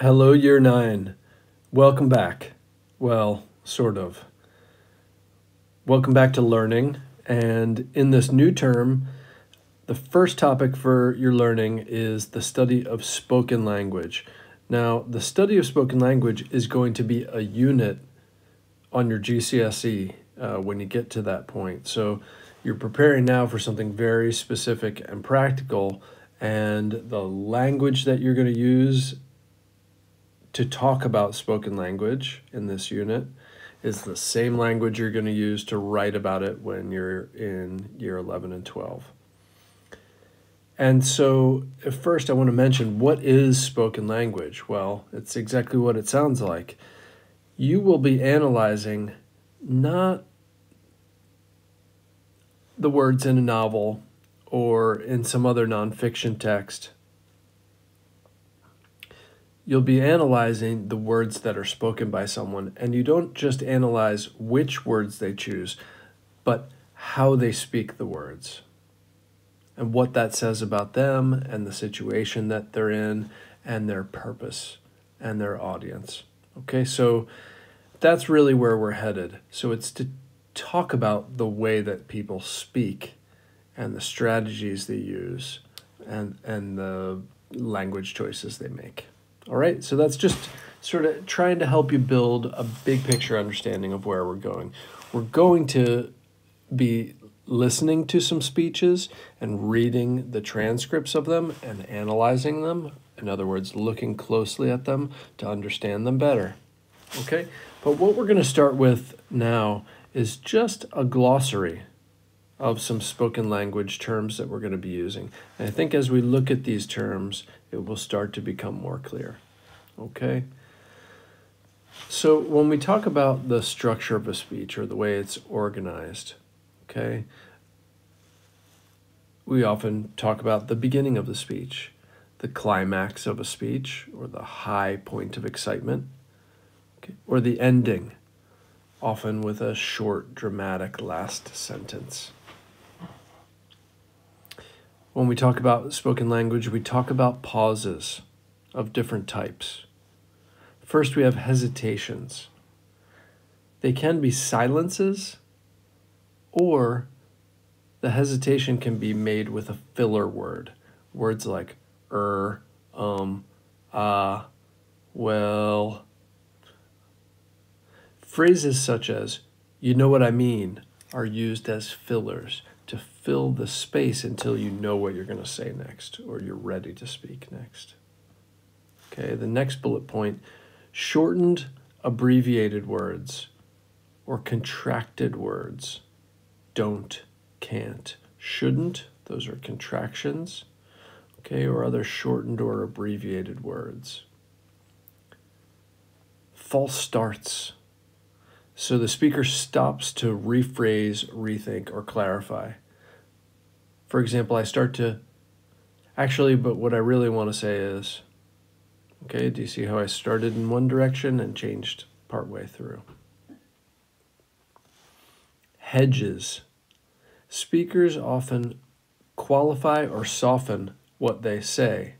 Hello, Year 9. Welcome back. Well, sort of. Welcome back to learning. And in this new term, the first topic for your learning is the study of spoken language. Now, the study of spoken language is going to be a unit on your GCSE when you get to that point. So you're preparing now for something very specific and practical, and the language that you're going to use to talk about spoken language in this unit is the same language you're going to use to write about it when you're in year 11 and 12. And so at first I want to mention, what is spoken language? Well, it's exactly what it sounds like. You will be analyzing not the words in a novel or in some other nonfiction text. You'll be analyzing the words that are spoken by someone, and you don't just analyze which words they choose, but how they speak the words and what that says about them and the situation that they're in and their purpose and their audience. Okay, so that's really where we're headed. So it's to talk about the way that people speak and the strategies they use and the language choices they make. All right, so that's just sort of trying to help you build a big picture understanding of where we're going. We're going to be listening to some speeches and reading the transcripts of them and analyzing them. In other words, looking closely at them to understand them better. Okay, but what we're going to start with now is just a glossary of some spoken language terms that we're going to be using. And I think as we look at these terms, it will start to become more clear. Okay? So when we talk about the structure of a speech or the way it's organized, okay, we often talk about the beginning of the speech, the climax of a speech, or the high point of excitement, okay, or the ending, often with a short, dramatic last sentence. When we talk about spoken language, we talk about pauses of different types. First, we have hesitations. They can be silences, or the hesitation can be made with a filler word. Words like well. Phrases such as, "you know what I mean," are used as fillers to fill the space until you know what you're going to say next or you're ready to speak next. Okay, the next bullet point, shortened, abbreviated words or contracted words. Don't, can't, shouldn't, those are contractions, okay, or other shortened or abbreviated words. False starts. So the speaker stops to rephrase, rethink, or clarify. For example, I start to, but what I really want to say is, okay, do you see how I started in one direction and changed partway through? Hedges. Speakers often qualify or soften what they say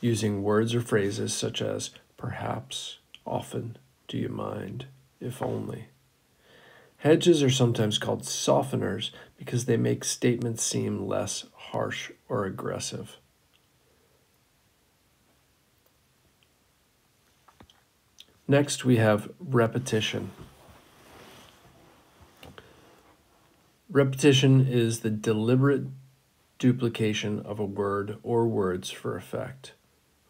using words or phrases such as perhaps, often, do you mind, if only. Hedges are sometimes called softeners because they make statements seem less harsh or aggressive. Next, we have repetition. Repetition is the deliberate duplication of a word or words for effect.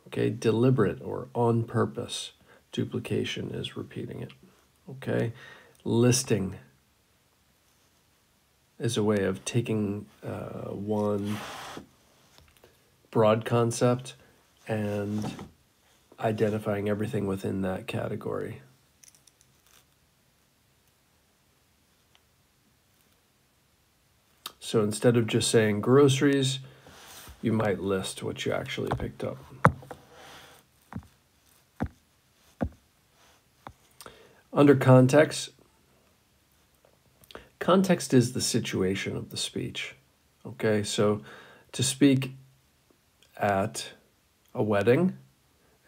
Okay, deliberate or on purpose duplication is repeating it. Okay, listing is a way of taking one broad concept and identifying everything within that category. So instead of just saying groceries, you might list what you actually picked up. Under context, context is the situation of the speech. Okay, so to speak at a wedding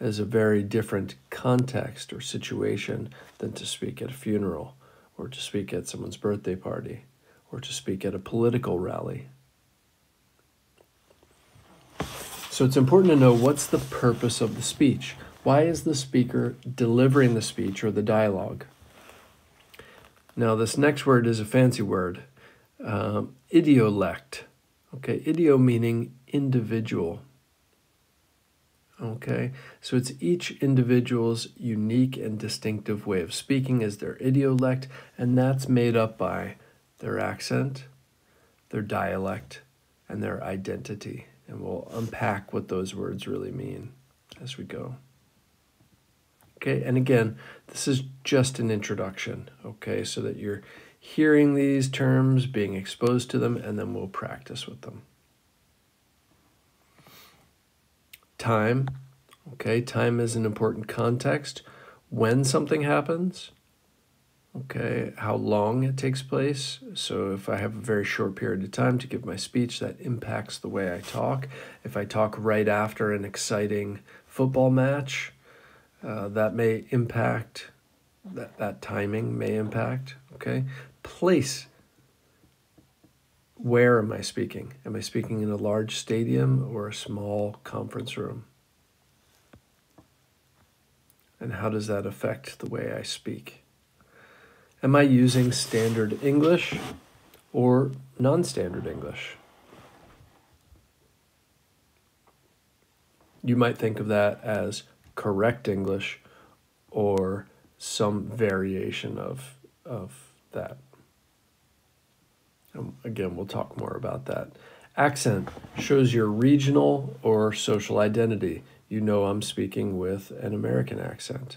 is a very different context or situation than to speak at a funeral, or to speak at someone's birthday party, or to speak at a political rally. So it's important to know what's the purpose of the speech. Why is the speaker delivering the speech or the dialogue? Now, this next word is a fancy word, idiolect. Okay, idio meaning individual. Okay, so it's each individual's unique and distinctive way of speaking is their idiolect, and that's made up by their accent, their dialect, and their identity. And we'll unpack what those words really mean as we go. Okay, and again, this is just an introduction, okay, so that you're hearing these terms, being exposed to them, and then we'll practice with them. Time, okay, time is an important context. When something happens, okay, how long it takes place. So if I have a very short period of time to give my speech, that impacts the way I talk. If I talk right after an exciting football match, that may impact, that timing may impact, okay? Place. Where am I speaking? Am I speaking in a large stadium or a small conference room? And how does that affect the way I speak? Am I using standard English or non-standard English? You might think of that as correct English or some variation of that. Again, we'll talk more about that. Accent shows your regional or social identity. You know I'm speaking with an American accent.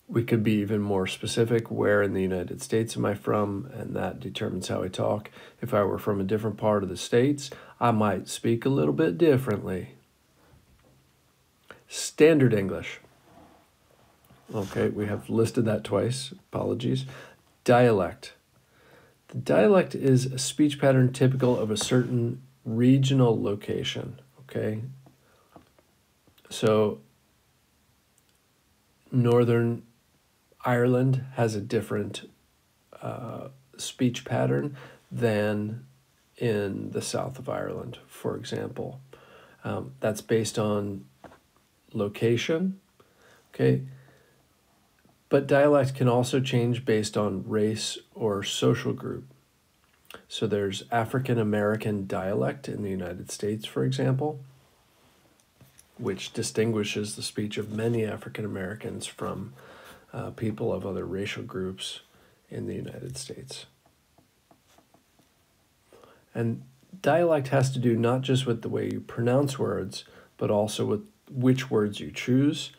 We could be even more specific. Where in the United States am I from? And that determines how I talk. If I were from a different part of the States, I might speak a little bit differently. Standard English. Okay, we have listed that twice. Apologies. Dialect. The dialect is a speech pattern typical of a certain regional location. Okay. So Northern Ireland has a different speech pattern than in the south of Ireland, for example. That's based on location, okay? But dialect can also change based on race or social group. So there's African American dialect in the United States, for example, which distinguishes the speech of many African Americans from people of other racial groups in the United States. And dialect has to do not just with the way you pronounce words, but also with which words you choose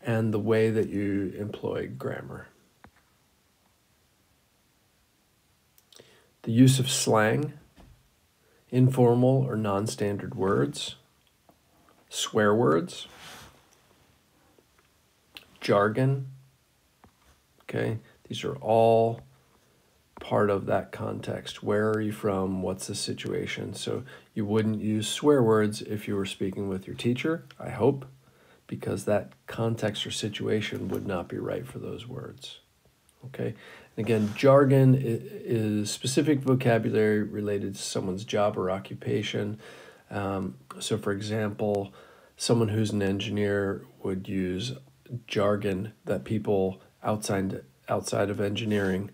and the way that you employ grammar. The use of slang, informal or non-standard words, swear words, jargon, okay? These are all part of that context. Where are you from? What's the situation? So you wouldn't use swear words if you were speaking with your teacher, I hope, because that context or situation would not be right for those words. Okay? And again, jargon is specific vocabulary related to someone's job or occupation. So for example, someone who's an engineer would use jargon that people outside of engineering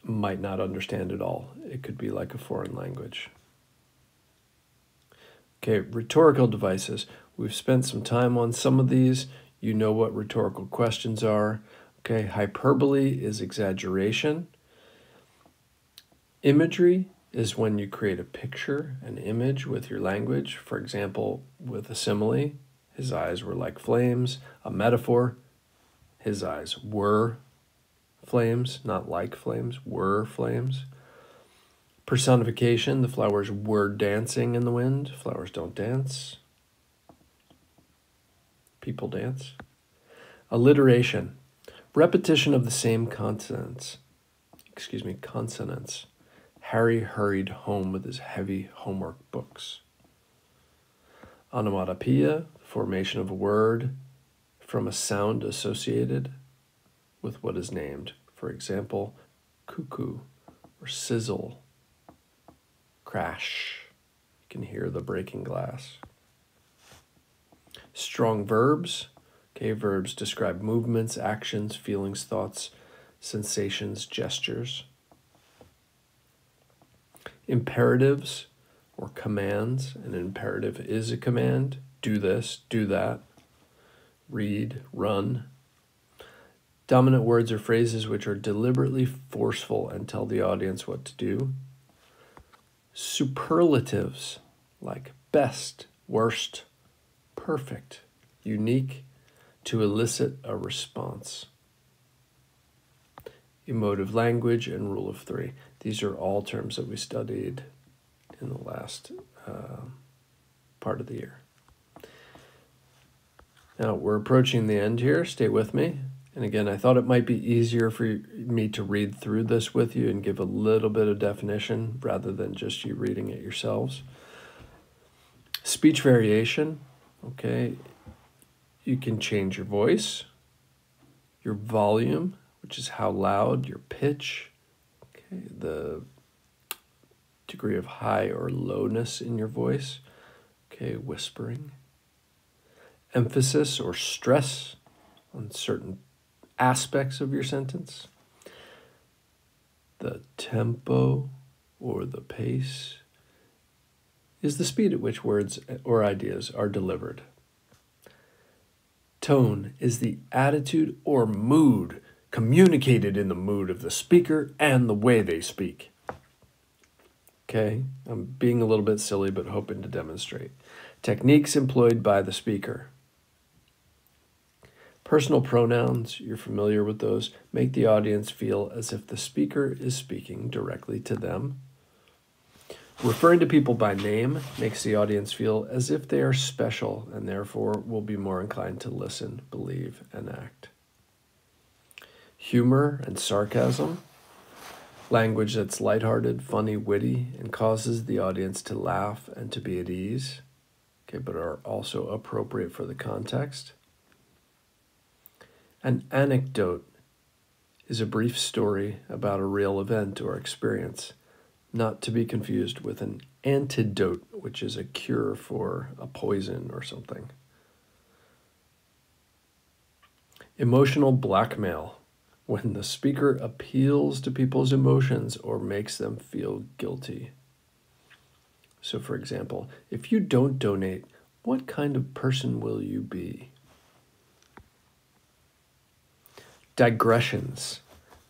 might not understand at all. It could be like a foreign language. Okay, rhetorical devices. We've spent some time on some of these. You know what rhetorical questions are. Okay, hyperbole is exaggeration. Imagery is when you create a picture, an image with your language. For example, with a simile, his eyes were like flames. A metaphor, his eyes were flames, not like flames, were flames. Personification, the flowers were dancing in the wind. Flowers don't dance. People dance. Alliteration, repetition of the same consonants. Harry hurried home with his heavy homework books. Onomatopoeia, formation of a word from a sound associated with what is named. For example, cuckoo or sizzle, crash. You can hear the breaking glass. Strong verbs. Okay, verbs describe movements, actions, feelings, thoughts, sensations, gestures. Imperatives or commands. An imperative is a command. Do this, do that. Read, run. Dominant words or phrases which are deliberately forceful and tell the audience what to do. Superlatives like best, worst, perfect, unique, to elicit a response. Emotive language and rule of three. These are all terms that we studied in the last part of the year. Now, we're approaching the end here. Stay with me. And again, I thought it might be easier for me to read through this with you and give a little bit of definition rather than just you reading it yourselves. Speech variation, okay. You can change your voice, your volume, which is how loud, your pitch, okay, the degree of high or lowness in your voice, okay, whispering. Emphasis or stress on certain aspects of your sentence. The tempo or the pace is the speed at which words or ideas are delivered. Tone is the attitude or mood communicated in the mood of the speaker and the way they speak. Okay, I'm being a little bit silly, but hoping to demonstrate. Techniques employed by the speaker. Personal pronouns, you're familiar with those, make the audience feel as if the speaker is speaking directly to them. Referring to people by name makes the audience feel as if they are special and therefore will be more inclined to listen, believe, and act. Humor and sarcasm, language that's lighthearted, funny, witty, and causes the audience to laugh and to be at ease, okay, but are also appropriate for the context. An anecdote is a brief story about a real event or experience, not to be confused with an antidote, which is a cure for a poison or something. Emotional blackmail, when the speaker appeals to people's emotions or makes them feel guilty. So, for example, if you don't donate, what kind of person will you be? Digressions,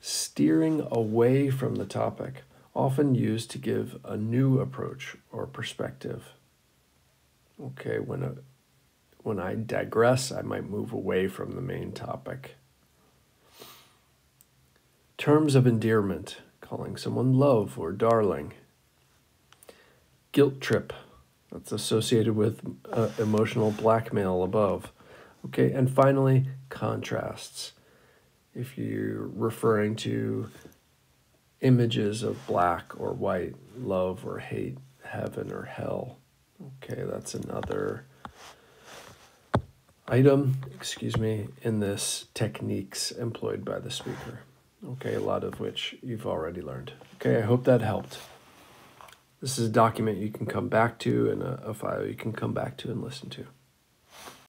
steering away from the topic, often used to give a new approach or perspective. Okay, when I digress, I might move away from the main topic. Terms of endearment, calling someone love or darling. Guilt trip, that's associated with emotional blackmail above. Okay, and finally, contrasts. If you're referring to images of black or white, love or hate, heaven or hell. Okay, that's another item, in this techniques employed by the speaker. Okay, a lot of which you've already learned. Okay, I hope that helped. This is a document you can come back to and a file you can come back to and listen to.